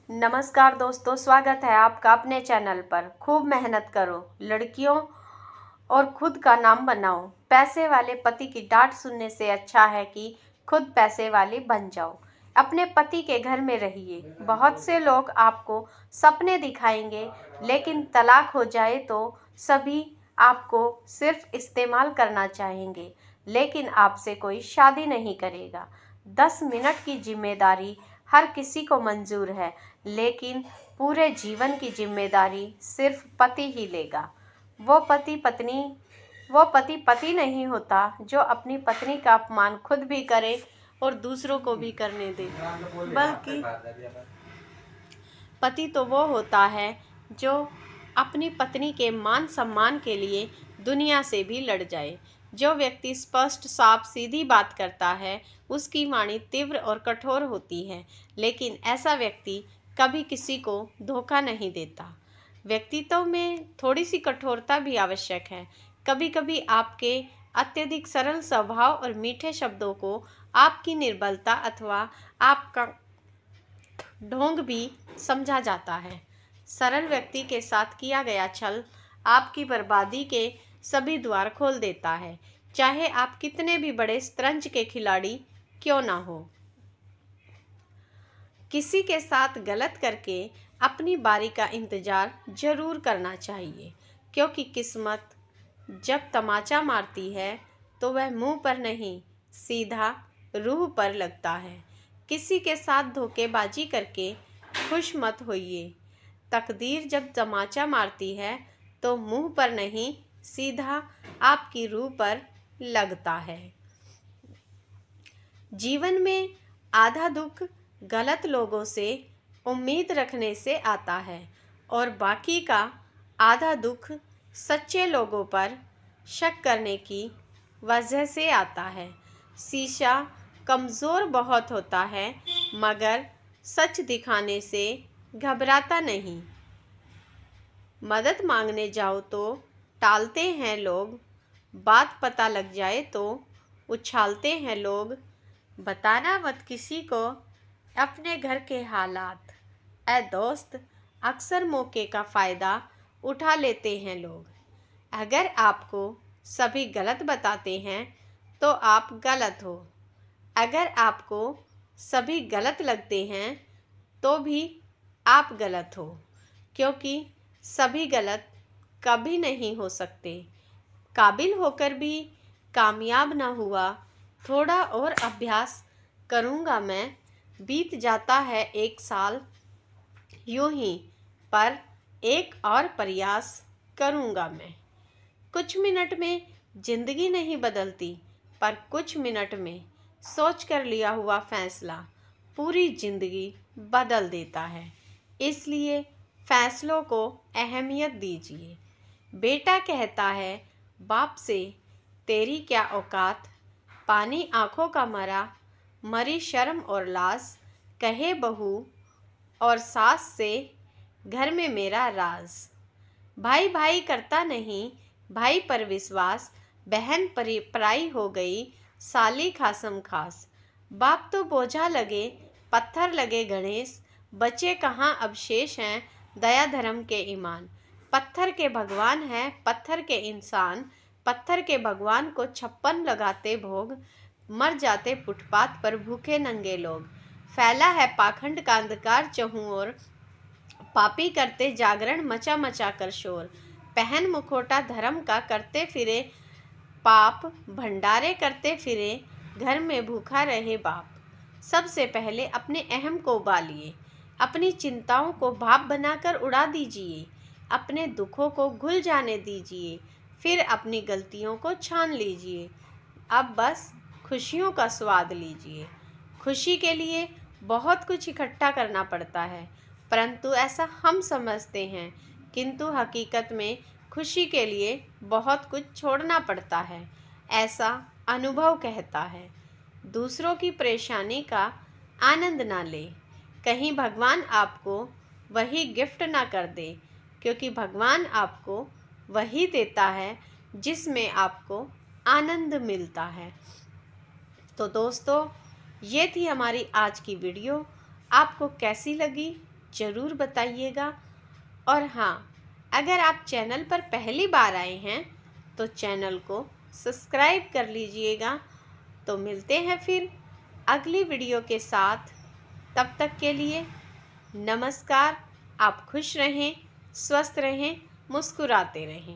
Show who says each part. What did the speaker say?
Speaker 1: नमस्कार दोस्तों, स्वागत है आपका अपने चैनल पर। खूब मेहनत करो लड़कियों और खुद का नाम बनाओ। पैसे वाले पति की डांट सुनने से अच्छा है कि खुद पैसे वाले बन जाओ। अपने पति के घर में रहिए। बहुत से लोग आपको सपने दिखाएंगे, लेकिन तलाक हो जाए तो सभी आपको सिर्फ इस्तेमाल करना चाहेंगे, लेकिन आपसे कोई शादी नहीं करेगा। 10 मिनट की जिम्मेदारी हर किसी को मंजूर है, लेकिन पूरे जीवन की जिम्मेदारी सिर्फ पति ही लेगा। वो पति पति नहीं होता जो अपनी पत्नी का अपमान खुद भी करे और दूसरों को भी करने दे, बल्कि पति तो वो होता है जो अपनी पत्नी के मान सम्मान के लिए दुनिया से भी लड़ जाए। जो व्यक्ति स्पष्ट, साफ, सीधी बात करता है, उसकी वाणी तीव्र और कठोर होती है, लेकिन ऐसा व्यक्ति कभी किसी को धोखा नहीं देता। व्यक्तित्व में थोड़ी सी कठोरता भी आवश्यक है। कभी कभी आपके अत्यधिक सरल स्वभाव और मीठे शब्दों को आपकी निर्बलता अथवा आपका ढोंग भी समझा जाता है। सरल व्यक्ति के साथ किया गया छल आपकी बर्बादी के सभी द्वार खोल देता है, चाहे आप कितने भी बड़े शतरंज के खिलाड़ी क्यों ना हो। किसी के साथ गलत करके अपनी बारी का इंतजार जरूर करना चाहिए, क्योंकि किस्मत जब तमाचा मारती है तो वह मुंह पर नहीं, सीधा रूह पर लगता है। किसी के साथ धोखेबाजी करके खुश मत होइए। तकदीर जब तमाचा मारती है तो मुंह पर नहीं, सीधा आपकी रूह पर लगता है। जीवन में आधा दुख गलत लोगों से उम्मीद रखने से आता है और बाकी का आधा दुख सच्चे लोगों पर शक करने की वजह से आता है। शीशा कमज़ोर बहुत होता है, मगर सच दिखाने से घबराता नहीं। मदद मांगने जाओ तो टालते हैं लोग, बात पता लग जाए तो उछालते हैं लोग। बताना मत किसी को अपने घर के हालात, ऐ दोस्त, अक्सर मौके का फ़ायदा उठा लेते हैं लोग। अगर आपको सभी गलत बताते हैं तो आप गलत हो। अगर आपको सभी गलत लगते हैं तो भी आप गलत हो, क्योंकि सभी गलत कभी नहीं हो सकते। काबिल होकर भी कामयाब ना हुआ, थोड़ा और अभ्यास करूँगा मैं। बीत जाता है 1 साल यूं ही, पर एक और प्रयास करूँगा मैं। कुछ मिनट में जिंदगी नहीं बदलती, पर कुछ मिनट में सोच कर लिया हुआ फैसला पूरी जिंदगी बदल देता है। इसलिए फैसलों को अहमियत दीजिए। बेटा कहता है बाप से, तेरी क्या औकात, पानी आंखों का मरा, मरी शर्म और लाज। कहे बहू और सास से, घर में मेरा राज। भाई भाई करता नहीं, भाई पर विश्वास, बहन पराई हो गई, साली खासम खास। बाप तो बोझा लगे, पत्थर लगे गणेश, बचे कहाँ अवशेष हैं दया धर्म के ईमान। पत्थर के भगवान हैं पत्थर के इंसान, पत्थर के भगवान को 56 लगाते भोग, मर जाते फुटपाथ पर भूखे नंगे लोग। फैला है पाखंड का अंधकार चहुं ओर, पापी करते जागरण मचा मचा कर शोर। पहन मुखोटा धर्म का करते फिरे पाप, भंडारे करते फिरे घर में भूखा रहे बाप। सबसे पहले अपने अहम को उबालिए, अपनी चिंताओं को भाप बनाकर उड़ा दीजिए, अपने दुखों को घुल जाने दीजिए, फिर अपनी गलतियों को छान लीजिए। अब बस खुशियों का स्वाद लीजिए। खुशी के लिए बहुत कुछ इकट्ठा करना पड़ता है, परंतु ऐसा हम समझते हैं, किंतु हकीकत में खुशी के लिए बहुत कुछ छोड़ना पड़ता है, ऐसा अनुभव कहता है। दूसरों की परेशानी का आनंद ना ले, कहीं भगवान आपको वही गिफ्ट ना कर दे, क्योंकि भगवान आपको वही देता है जिसमें आपको आनंद मिलता है। तो दोस्तों, ये थी हमारी आज की वीडियो। आपको कैसी लगी ज़रूर बताइएगा। और हाँ, अगर आप चैनल पर पहली बार आए हैं तो चैनल को सब्सक्राइब कर लीजिएगा। तो मिलते हैं फिर अगली वीडियो के साथ। तब तक के लिए नमस्कार। आप खुश रहें, स्वस्थ रहें, मुस्कुराते रहें।